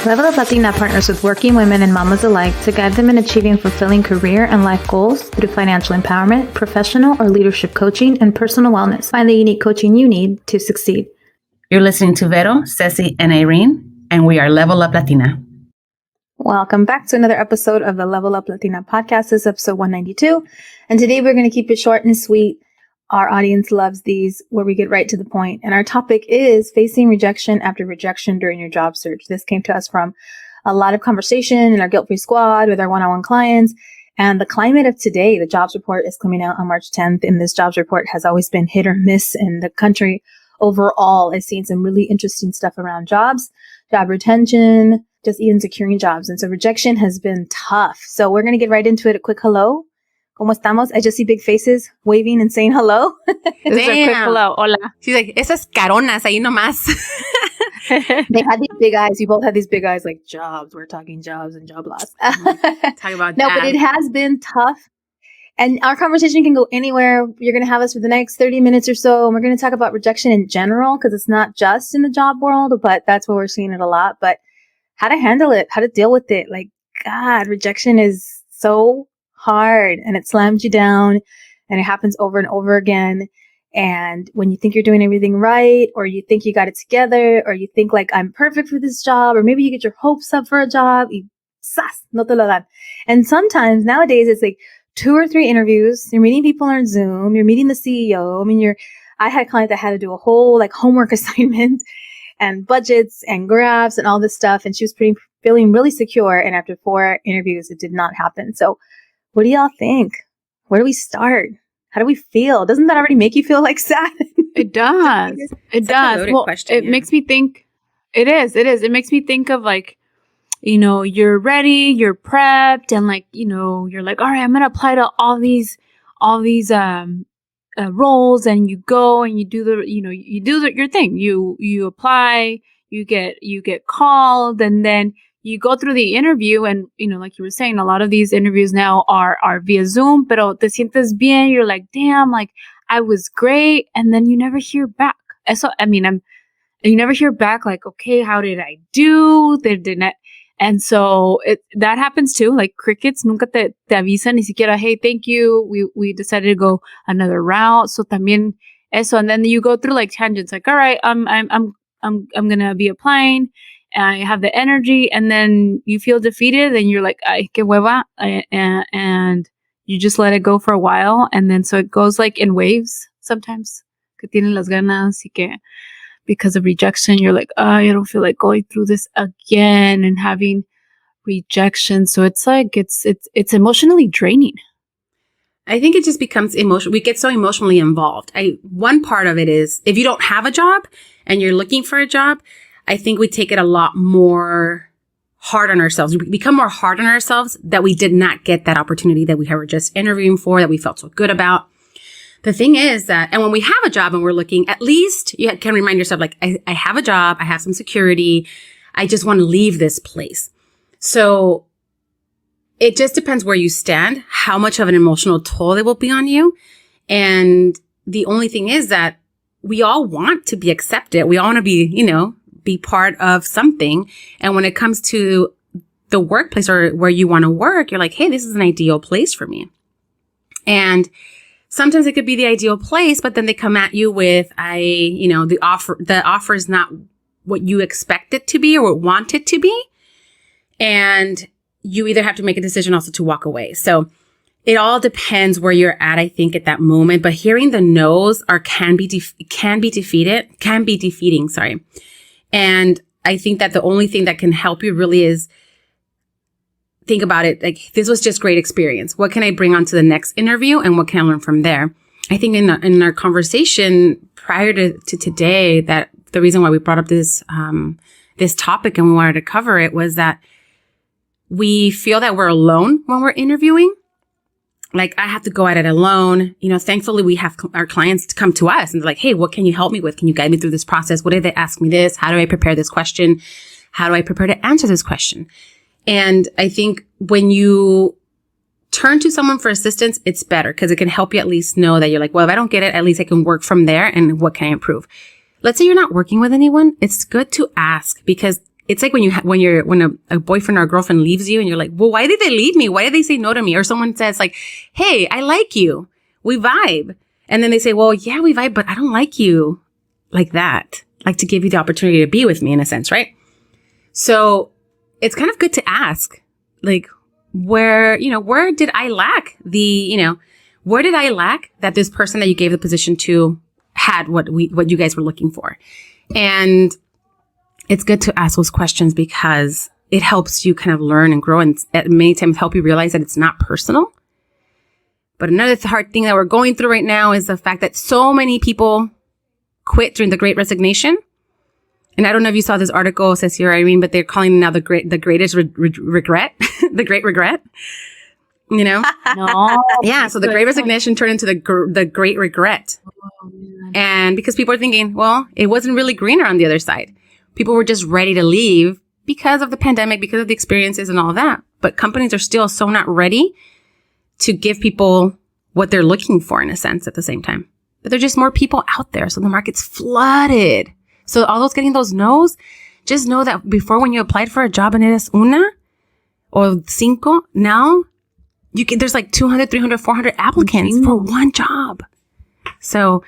Level Up Latina partners with working women and mamas alike to guide them in achieving fulfilling career and life goals through financial empowerment, professional or leadership coaching, and personal wellness. Find the unique coaching you need to succeed. You're listening to Vero, Ceci, and Irene, and we are Level Up Latina. Welcome back to another episode of the Level Up Latina podcast. This is episode 192. And today we're going to keep it short and sweet. Our audience loves these where we get right to the point. And our topic is facing rejection after rejection during your job search. This came to us from a lot of conversation in our guilt-free squad with our one-on-one clients. And the climate of today, the jobs report is coming out on March 10th. And this jobs report has always been hit or miss. And the country overall is seeing some really interesting stuff around jobs, job retention, just even securing jobs. And so rejection has been tough. So we're going to get right into it. A quick hello. ¿Cómo estamos? I just see big faces waving and saying hello. This is a quick hello. Hola. She's like, esas caronas ahí nomás. They had these big eyes. You both had these big eyes like jobs. We're talking jobs and job loss. Talking about No, but it has been tough. And our conversation can go anywhere. You're going to have us for the next 30 minutes or so. And we're going to talk about rejection in general because it's not just in the job world, but that's where we're seeing it a lot. But how to handle it, how to deal with it. Like, God, rejection is so hard and it slams you down and it happens over and over again. And when you think you're doing everything right, or you think you got it together, or you think like I'm perfect for this job, or maybe you get your hopes up for a job, y ¡zas! No te lo dan. And sometimes nowadays it's like 2 or 3 interviews. You're meeting people on Zoom. You're meeting the CEO. I mean, I had a client that had to do a whole like homework assignment and budgets and graphs and all this stuff. And she was feeling really secure. And after 4 interviews, it did not happen. So what do y'all think? Where do we start? How do we feel? Doesn't that already make you feel like sad? It does. It does. Well, it makes me think. It is. It makes me think of like, you know, you're ready, you're prepped, and like, you know, you're like, all right, I'm gonna apply to all these roles, and you go and you do your thing. You apply, you get called, and then you go through the interview, and, you know, like you were saying, a lot of these interviews now are via Zoom, pero te sientes bien. You're like, damn, like I was great. And then you never hear back. You never hear back like, okay, how did I do? And so that happens too. Like crickets, nunca te avisan ni siquiera, hey, thank you. We decided to go another route. So también eso. And then you go through like tangents, like, all right, I'm going to be applying. I have the energy, and then you feel defeated and you're like, ay, qué hueva. And you just let it go for a while. And then so it goes like in waves sometimes. Que tienen las ganas y que because of rejection, you're like, oh, I don't feel like going through this again and having rejection. So it's like, it's emotionally draining. I think it just becomes emotional. We get so emotionally involved. One part of it is if you don't have a job and you're looking for a job, I think we take it a lot more hard on ourselves. We become more hard on ourselves that we did not get that opportunity that we were just interviewing for, that we felt so good about. The thing is that, and when we have a job and we're looking, at least you can remind yourself, like, I have a job, I have some security, I just want to leave this place. So it just depends where you stand, how much of an emotional toll it will be on you. And the only thing is that we all want to be accepted. We all want to be, you know, be part of something. And when it comes to the workplace or where you want to work, you're like, hey, this is an ideal place for me. And sometimes it could be the ideal place, but then they come at you with, the offer is not what you expect it to be or want it to be. And you either have to make a decision also to walk away. So it all depends where you're at, I think, at that moment. But hearing the no's can be defeating. And I think that the only thing that can help you really is think about it. Like, this was just great experience. What can I bring on to the next interview, and what can I learn from there? I think in our conversation prior to today, that the reason why we brought up this topic and we wanted to cover it was that we feel that we're alone when we're interviewing. Like, I have to go at it alone. You know, thankfully we have our clients come to us and they're like, hey, what can you help me with? Can you guide me through this process? What did they ask me this? How do I prepare this question? How do I prepare to answer this question? And I think when you turn to someone for assistance, it's better because it can help you at least know that you're like, well, if I don't get it, at least I can work from there. And what can I improve? Let's say you're not working with anyone. It's good to ask, because it's like when a boyfriend or a girlfriend leaves you and you're like, well, why did they leave me? Why did they say no to me? Or someone says like, hey, I like you. We vibe. And then they say, well, yeah, we vibe, but I don't like you like that. Like to give you the opportunity to be with me in a sense, right? So it's kind of good to ask, like, where did I lack where did I lack that this person that you gave the position to had what you guys were looking for? And it's good to ask those questions because it helps you kind of learn and grow, and many times help you realize that it's not personal. But another hard thing that we're going through right now is the fact that so many people quit during the Great Resignation. And I don't know if you saw this article, it says here, Irene, but they're calling it now the greatest regret, the great regret. You know? No. Yeah. So the Great Resignation turned into the great regret. Oh, and because people are thinking, well, it wasn't really greener on the other side. People were just ready to leave because of the pandemic, because of the experiences and all that. But companies are still so not ready to give people what they're looking for in a sense at the same time. But there's just more people out there. So the market's flooded. So all those getting those no's, just know that before when you applied for a job and eres una or cinco, now there's like 200, 300, 400 applicants for one job. So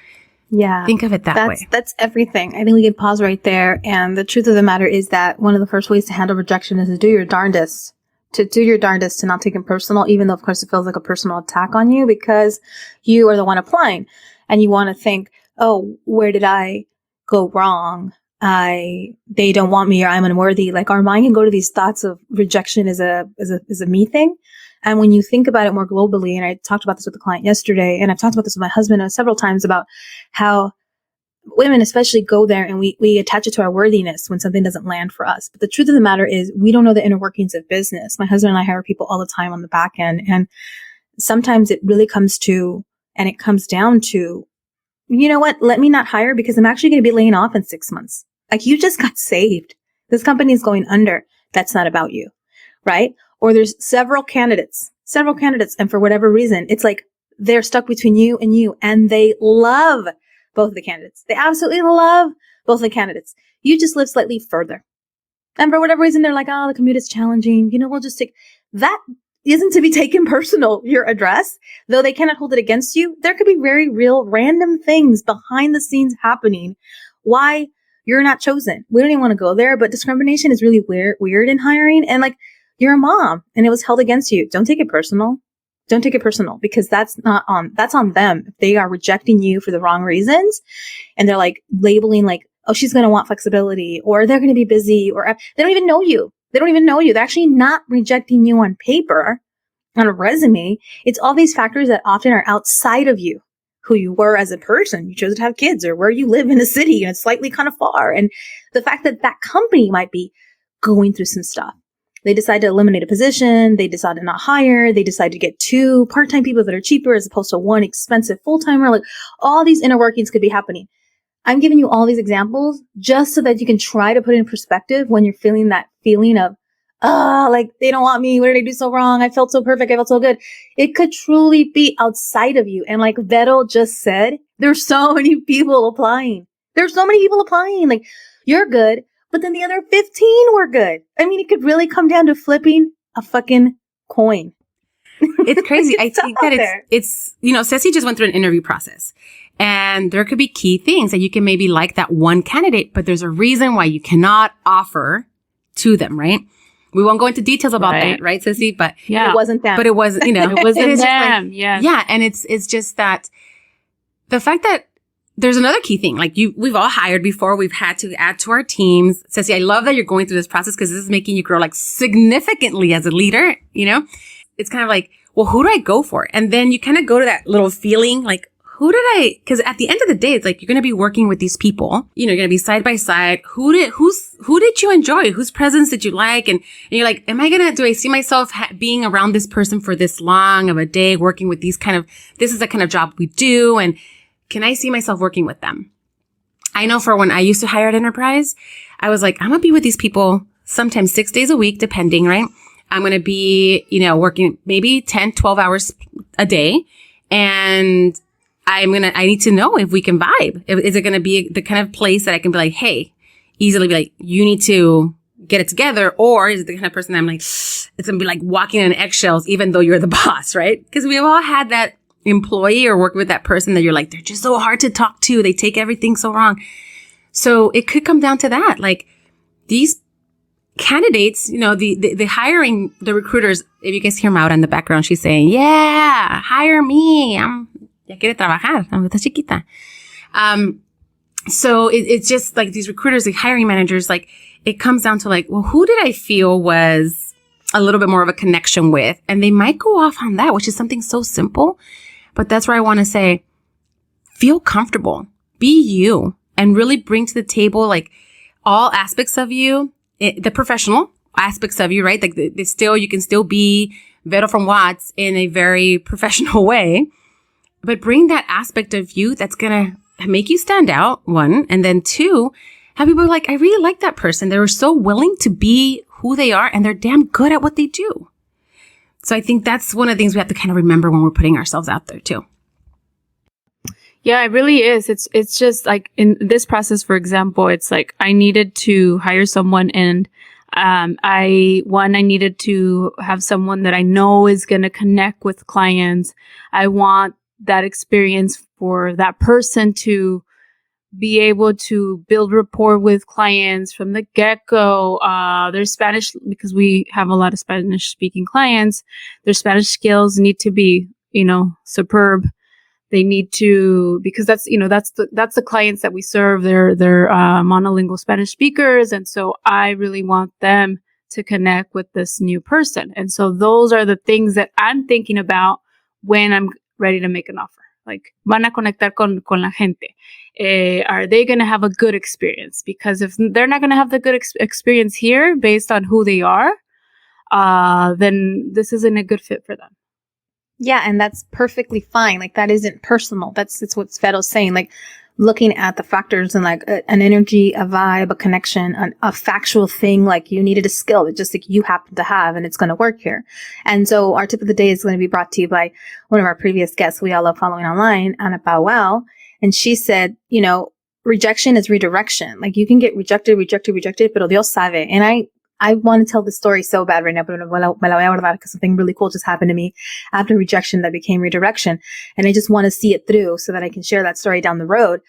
yeah, think of it that way. That's everything. I think we can pause right there. And the truth of the matter is that one of the first ways to handle rejection is to do your darndest. To not take it personal, even though, of course, it feels like a personal attack on you because you are the one applying. And you want to think, oh, where did I go wrong? They don't want me, or I'm unworthy. Like our mind can go to these thoughts of rejection is a me thing. And when you think about it more globally, and I talked about this with a client yesterday, and I've talked about this with my husband several times about how women especially go there and we attach it to our worthiness when something doesn't land for us. But the truth of the matter is we don't know the inner workings of business. My husband and I hire people all the time on the back end. And sometimes it really comes down to, you know what? Let me not hire because I'm actually going to be laying off in 6 months. Like you just got saved. This company is going under. That's not about you. Right? Or there's several candidates. And for whatever reason, it's like they're stuck between you, and they love both of the candidates. They absolutely love both of the candidates. You just live slightly further. And for whatever reason, they're like, oh, the commute is challenging. We'll just take that. Isn't to be taken personal, your address, though they cannot hold it against you. There could be very real random things behind the scenes happening why you're not chosen. We don't even want to go there, but discrimination is really weird in hiring. And like, you're a mom and it was held against you. Don't take it personal. Don't take it personal because that's on them. If they are rejecting you for the wrong reasons and they're like labeling like, oh, she's going to want flexibility or they're going to be busy or they don't even know you. They're actually not rejecting you on paper, on a resume. It's all these factors that often are outside of you, who you were as a person. You chose to have kids or where you live in a city and it's slightly kind of far. And the fact that that company might be going through some stuff. They decide to eliminate a position. They decide to not hire. They decide to get 2 part-time people that are cheaper as opposed to 1 expensive full-timer. Like all these inner workings could be happening. I'm giving you all these examples just so that you can try to put it in perspective when you're feeling that feeling of, like they don't want me. What did I do so wrong? I felt so perfect. I felt so good. It could truly be outside of you. And like Vero just said, there's so many people applying. Like you're good, but then the other 15 were good. I mean, it could really come down to flipping a fucking coin. It's crazy. I think that it's, Ceci just went through an interview process. And there could be key things that you can maybe like that one candidate, but there's a reason why you cannot offer to them, right? We won't go into details about that, right, Ceci? But yeah, it wasn't them. But it was, it wasn't them. Yeah. Yeah. And it's just that the fact that there's another key thing. Like we've all hired before. We've had to add to our teams. Ceci, I love that you're going through this process because this is making you grow like significantly as a leader. It's kind of like, well, who do I go for? And then you kind of go to that little feeling like, because at the end of the day, it's like, you're going to be working with these people, you're going to be side by side. Who did you enjoy? Whose presence did you like? And you're like, do I see myself being around this person for this long of a day, working with this is the kind of job we do. And can I see myself working with them? I know for when I used to hire at Enterprise, I was like, I'm going to be with these people sometimes 6 days a week, depending, right? I'm going to be, working maybe 10, 12 hours a day. And I need to know if we can vibe. Is it going to be the kind of place that I can be like, hey, easily be like, you need to get it together? Or is it the kind of person that I'm like, it's going to be like walking on eggshells, even though you're the boss, right? Because we've all had that employee or work with that person that you're like, they're just so hard to talk to. They take everything so wrong. So it could come down to that. Like these candidates, you know, the hiring, the recruiters, if you guys hear Maura in the background, she's saying, yeah, hire me. Ya quiere trabajar. Está chiquita. So it's just like these recruiters, the hiring managers, like it comes down to like, well, who did I feel was a little bit more of a connection with? And they might go off on that, which is something so simple. But that's where I want to say, feel comfortable, be you, and really bring to the table like all aspects of you, the professional aspects of you, right? Like you can still be Vero from Watts in a very professional way, but bring that aspect of you that's going to make you stand out, one. And then two, have people like, I really like that person. They were so willing to be who they are and they're damn good at what they do. So I think that's one of the things we have to kind of remember when we're putting ourselves out there too. Yeah, it really is. It's just like in this process, for example, it's like I needed to hire someone and I needed to have someone that I know is going to connect with clients. I want that experience for that person to be able to build rapport with clients from the get-go. Their Spanish, because we have a lot of Spanish speaking clients, their Spanish skills need to be, superb. They need to, because that's the clients that we serve. They're monolingual Spanish speakers. And so I really want them to connect with this new person. And so those are the things that I'm thinking about when I'm ready to make an offer. Like, van a conectar con la gente. Are they going to have a good experience? Because if they're not going to have the good experience here based on who they are, then this isn't a good fit for them. Yeah, and that's perfectly fine. Like, that isn't personal. It's what Sveto's saying. Like, looking at the factors and like an energy, a vibe, a connection, a factual thing, like you needed a skill that just like you happen to have and it's going to work here. And so our tip of the day is going to be brought to you by one of our previous guests we all love following online, Ana Powell. And she said, rejection is redirection. Like you can get rejected, pero Dios sabe. And I want to tell the story so bad right now, but me la voy a guardar because something really cool just happened to me after rejection that became redirection. And I just want to see it through so that I can share that story down the road.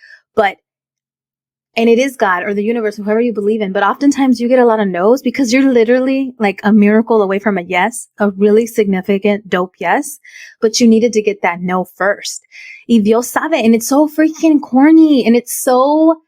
And it is God or the universe, whoever you believe in. But oftentimes you get a lot of no's because you're literally like a miracle away from a yes, a really significant, dope yes. But you needed to get that no first. Y Dios sabe. And it's so freaking corny. And it's so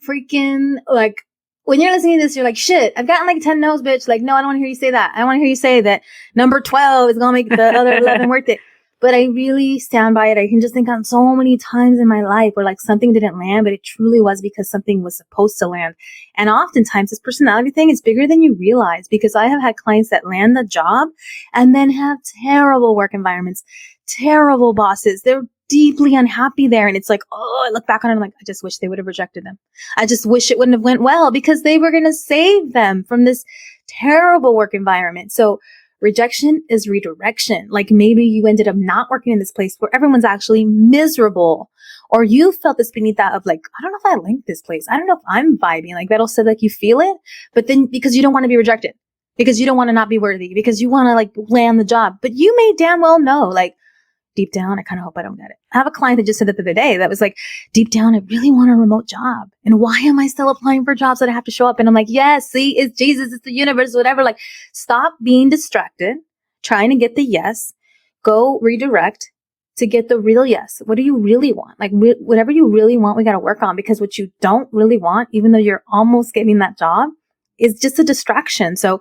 freaking like, when you're listening to this, you're like, shit, I've gotten like 10 no's, bitch. Like, no, I don't want to hear you say that. I want to hear you say that number 12 is going to make the other 11 worth it. But I really stand by it. I can just think on so many times in my life where like something didn't land, but it truly was because something was supposed to land. And oftentimes this personality thing is bigger than you realize because I have had clients that land the job and then have terrible work environments, terrible bosses. They're deeply unhappy there. And it's like, oh, I look back on it. I'm like, I just wish they would have rejected them. I just wish it wouldn't have went well because they were going to save them from this terrible work environment. So rejection is redirection. Like maybe you ended up not working in this place where everyone's actually miserable, or you felt this benita of like, I don't know if I like this place. I don't know if I'm vibing. Like Beto said, like you feel it, but then because you don't want to be rejected, because you don't want to not be worthy, because you want to like land the job, but you may damn well know, like, deep down, I kind of hope I don't get it. I have a client that just said that the other day that was like, deep down, I really want a remote job. And why am I still applying for jobs that I have to show up? And I'm like, yes, see, it's Jesus, it's the universe, whatever. Like, stop being distracted, trying to get the yes, go redirect to get the real yes. What do you really want? Like, whatever you really want, we got to work on, because what you don't really want, even though you're almost getting that job, is just a distraction. So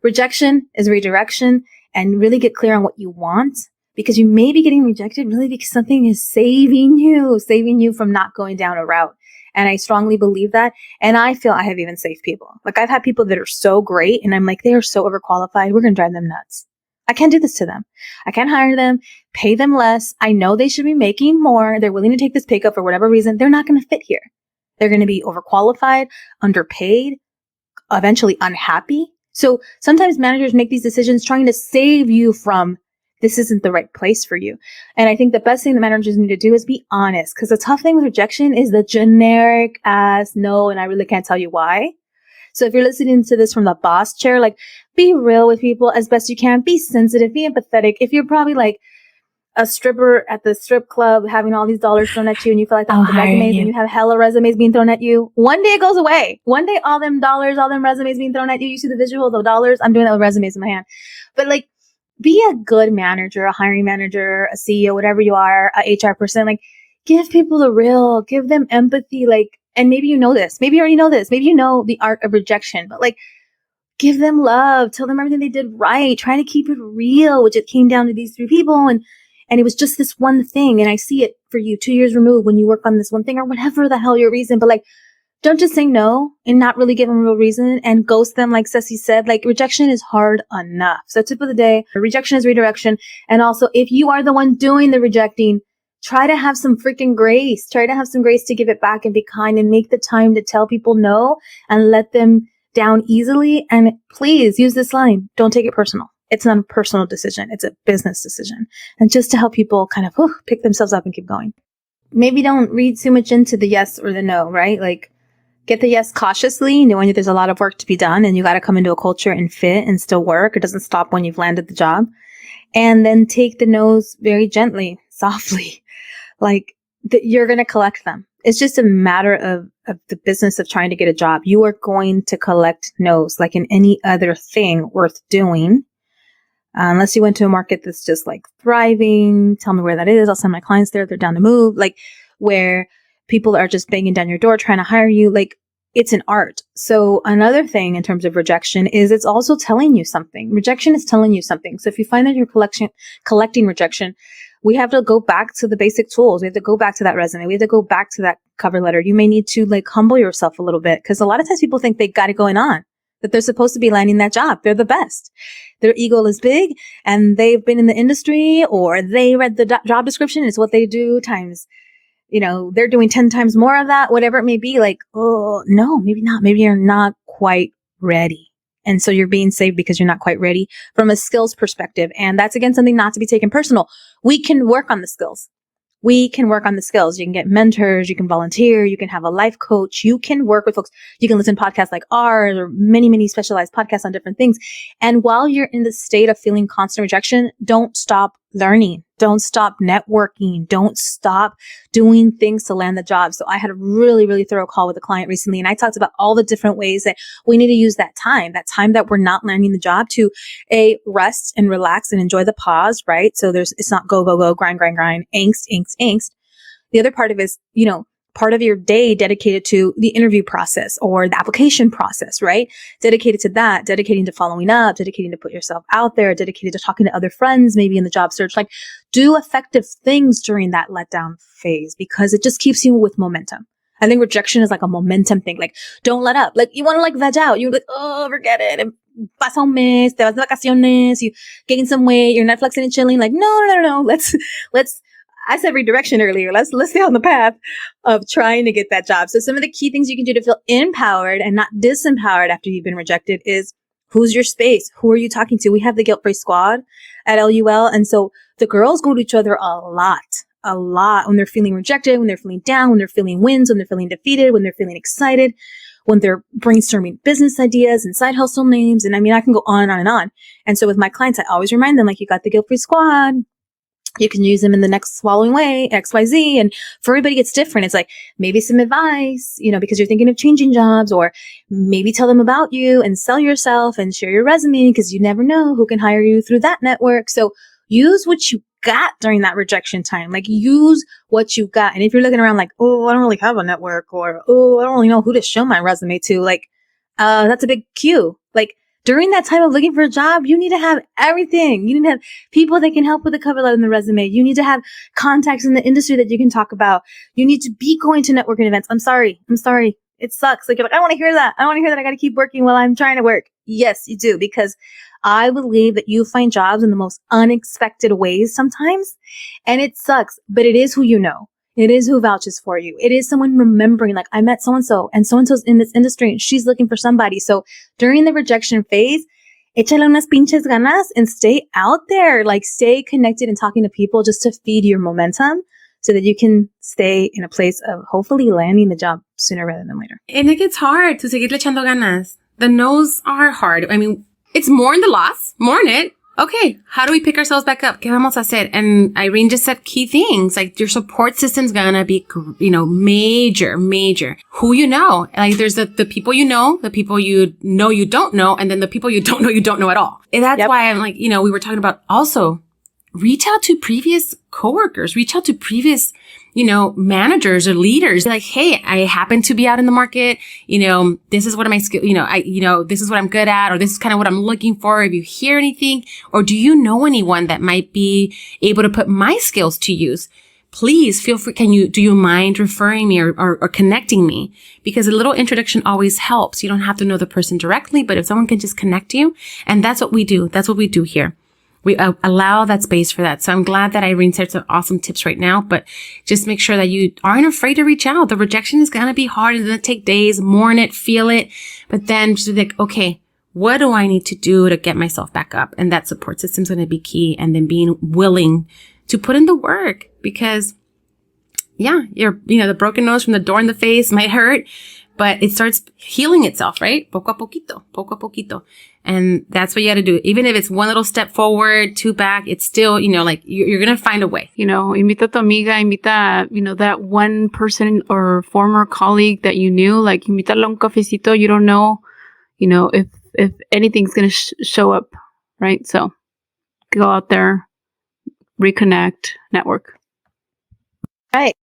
rejection is redirection, and really get clear on what you want. Because you may be getting rejected really because something is saving you from not going down a route. And I strongly believe that. And I feel I have even saved people. Like I've had people that are so great and I'm like, they are so overqualified. We're going to drive them nuts. I can't do this to them. I can't hire them, pay them less. I know they should be making more. They're willing to take this pay cut for whatever reason. They're not going to fit here. They're going to be overqualified, underpaid, eventually unhappy. So sometimes managers make these decisions trying to save you from this isn't the right place for you. And I think the best thing that managers need to do is be honest. Because the tough thing with rejection is the generic ass no, and I really can't tell you why. So if you're listening to this from the boss chair, like, be real with people as best you can. Be sensitive, be empathetic. If you're probably like a stripper at the strip club having all these dollars thrown at you and you feel like I'll the hire resumes you. and you have hella resumes being thrown at you, one day it goes away. One day all them dollars, all them resumes being thrown at you, you see the visual of the dollars. I'm doing that with resumes in my hand. But like, be a good manager, a hiring manager, a CEO, whatever you are, a HR person. Like, give people the real, give them empathy. Like, and maybe you know this, maybe you already know this, maybe you know the art of rejection, but like, give them love, tell them everything they did right, try to keep it real, which it came down to these three people. And it was just this one thing. And I see it for you 2 years removed when you work on this one thing or whatever the hell your reason. But like, don't just say no and not really give them a real reason and ghost them. Like Ceci said, like, rejection is hard enough. So tip of the day, rejection is redirection. And also, if you are the one doing the rejecting, try to have some freaking grace. Try to have some grace to give it back and be kind and make the time to tell people no and let them down easily. And please use this line. Don't take it personal. It's not a personal decision. It's a business decision. And just to help people kind of pick themselves up and keep going. Maybe don't read too much into the yes or the no, right? Like, get the yes cautiously, knowing that there's a lot of work to be done and you got to come into a culture and fit and still work. It doesn't stop when you've landed the job. And then take the no's very gently, softly. Like, you're going to collect them. It's just a matter of the business of trying to get a job. You are going to collect no's like in any other thing worth doing. Unless you went to a market that's just like thriving, tell me where that is. I'll send my clients there. They're down to move. Like, where people are just banging down your door trying to hire you. Like, it's an art. So another thing in terms of rejection is it's also telling you something. Rejection is telling you something. So if you find that you're collecting rejection, we have to go back to the basic tools. We have to go back to that resume. We have to go back to that cover letter. You may need to like humble yourself a little bit because a lot of times people think they got it going on, that they're supposed to be landing that job. They're the best. Their ego is big and they've been in the industry or they read the job description. It's what they do times, they're doing 10 times more of that, whatever it may be. Like, oh, no, maybe not. Maybe you're not quite ready. And so you're being saved because you're not quite ready from a skills perspective. And that's, again, something not to be taken personal. We can work on the skills. You can get mentors. You can volunteer. You can have a life coach. You can work with folks. You can listen to podcasts like ours or many, many specialized podcasts on different things. And while you're in the state of feeling constant rejection, don't stop learning. Don't stop networking. Don't stop doing things to land the job. So I had a really, really thorough call with a client recently, and I talked about all the different ways that we need to use that time that we're not landing the job to rest and relax and enjoy the pause, right? So it's not go, go, go, grind, grind, grind, angst. The other part of it is, part of your day dedicated to the interview process or the application process, right? Dedicated to that, dedicating to following up, dedicating to put yourself out there, dedicated to talking to other friends, maybe in the job search. Like, do effective things during that letdown phase because it just keeps you with momentum. I think rejection is like a momentum thing. Like, don't let up. Like, you want to like veg out. You're like, oh, forget it. And pasa un mes, te vas de vacaciones, you gain some weight, you're Netflixing and chilling. Like, no. Let's, I said redirection earlier. Let's stay on the path of trying to get that job. So some of the key things you can do to feel empowered and not disempowered after you've been rejected is, who's your space? Who are you talking to? We have the Guilt Free Squad at LUL. And so the girls go to each other a lot when they're feeling rejected, when they're feeling down, when they're feeling wins, when they're feeling defeated, when they're feeling excited, when they're brainstorming business ideas and side hustle names. And I mean, I can go on and on and on. And so with my clients, I always remind them, like, you got the Guilt Free Squad. You can use them in the next following way, XYZ. And for everybody, it's different. It's like maybe some advice, because you're thinking of changing jobs, or maybe tell them about you and sell yourself and share your resume because you never know who can hire you through that network. So use what you got during that rejection time. Like, use what you got. And if you're looking around like, oh, I don't really have a network, or, oh, I don't really know who to show my resume to, like, that's a big cue. Like, during that time of looking for a job, you need to have everything. You need to have people that can help with the cover letter and the resume. You need to have contacts in the industry that you can talk about. You need to be going to networking events. I'm sorry. It sucks. Like, you're like, I don't want to hear that. I got to keep working while I'm trying to work. Yes, you do, because I believe that you find jobs in the most unexpected ways sometimes. And it sucks, but it is who you know. It is who vouches for you. It is someone remembering, like, I met so-and-so's in this industry and she's looking for somebody. So during the rejection phase, échale unas pinches ganas and stay out there. Like, stay connected and talking to people just to feed your momentum so that you can stay in a place of hopefully landing the job sooner rather than later. And it gets hard to seguirle echando ganas. The no's are hard. I mean, it's more in the loss, more in it. Okay, how do we pick ourselves back up? ¿Qué vamos a hacer? And Irene just said key things, like your support system's gonna be, major. Who you know. Like there's the people you know, the people you know you don't know, and then the people you don't know at all. And that's why I'm like, we were talking about also reach out to previous coworkers, reach out to previous, managers or leaders. Like, hey, I happen to be out in the market. This is what my skill, this is what I'm good at, or this is kind of what I'm looking for. If you hear anything, or do you know anyone that might be able to put my skills to use? Please feel free. Do you mind referring me or connecting me? Because a little introduction always helps. You don't have to know the person directly, but if someone can just connect you, and that's what we do. That's what we do here. We allow that space for that. So I'm glad that Irene shared some awesome tips right now, but just make sure that you aren't afraid to reach out. The rejection is going to be hard. It's going to take days, mourn it, feel it, but then just like, okay, what do I need to do to get myself back up? And that support system is going to be key. And then being willing to put in the work, because the broken nose from the door in the face might hurt, but it starts healing itself, right? Poco a poquito. And that's what you got to do. Even if it's one little step forward, two back, it's still, you're going to find a way. Invita a tu amiga, invita, that one person or former colleague that you knew, like, invítala a un cafecito. You don't know, if anything's going to show up, right? So go out there, reconnect, network. All right.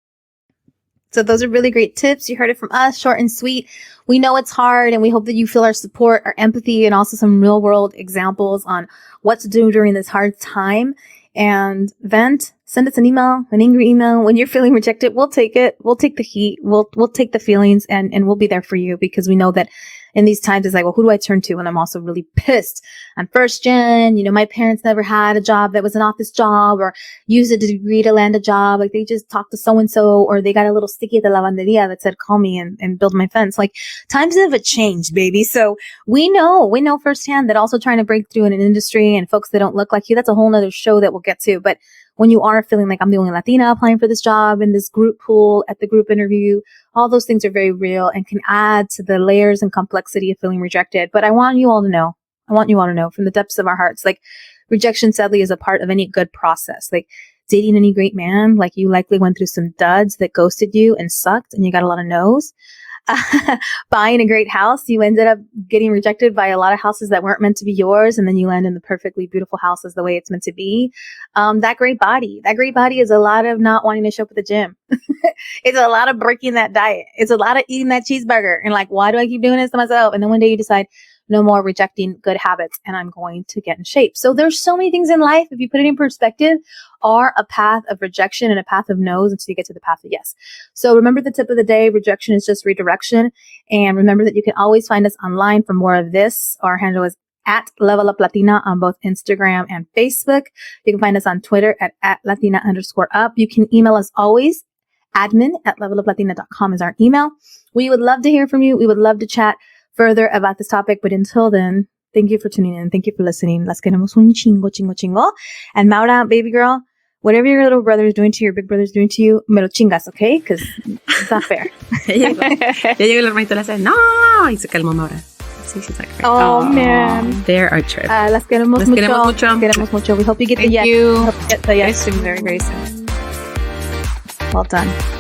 So those are really great tips. You heard it from us, short and sweet. We know it's hard, and we hope that you feel our support, our empathy, and also some real world examples on what to do during this hard time. And vent, send us an angry email. When you're feeling rejected, we'll take it. We'll take the heat. We'll take the feelings, and we'll be there for you, because we know that in these times, it's like, well, who do I turn to? And I'm also really pissed. I'm first gen. My parents never had a job that was an office job, or used a degree to land a job. Like, they just talked to so-and-so, or they got a little sticky at the lavanderia that said, call me and build my fence. Like, times have changed, baby. So we know firsthand that also trying to break through in an industry and folks that don't look like you, that's a whole nother show that we'll get to. But when you are feeling like I'm the only Latina applying for this job in this group pool at the group interview, all those things are very real and can add to the layers and complexity of feeling rejected. But I want you all to know from the depths of our hearts, like, rejection sadly is a part of any good process. Like, dating any great man, like, you likely went through some duds that ghosted you and sucked, and you got a lot of no's. Buying a great house, you ended up getting rejected by a lot of houses that weren't meant to be yours, and then you land in the perfectly beautiful house as the way it's meant to be. That great body is a lot of not wanting to show up at the gym. It's a lot of breaking that diet. It's a lot of eating that cheeseburger and like, why do I keep doing this to myself? And then one day you decide, no more rejecting good habits, and I'm going to get in shape. So there's so many things in life, if you put it in perspective, are a path of rejection and a path of no's until you get to the path of yes. So remember the tip of the day, rejection is just redirection. And remember that you can always find us online for more of this. Our handle is at Level Up Latina on both Instagram and Facebook. You can find us on Twitter at Latina_up. You can email us always. admin@leveluplatina.com is our email. We would love to hear from you. We would love to chat further about this topic. But until then, thank you for tuning in. Thank you for listening. Las queremos un chingo. And Maura, baby girl, whatever your little brother is doing to you, your big brother is doing to you, me lo chingas, okay? Because it's not fair. Ya llegó el hermanito, le hace, no, y se calmó Maura. Sí, she's like, oh, man. They're our trip. Las queremos mucho. We hope you get the yes. Thank you. Hope you get the yes. Very soon, very, very soon. Well done.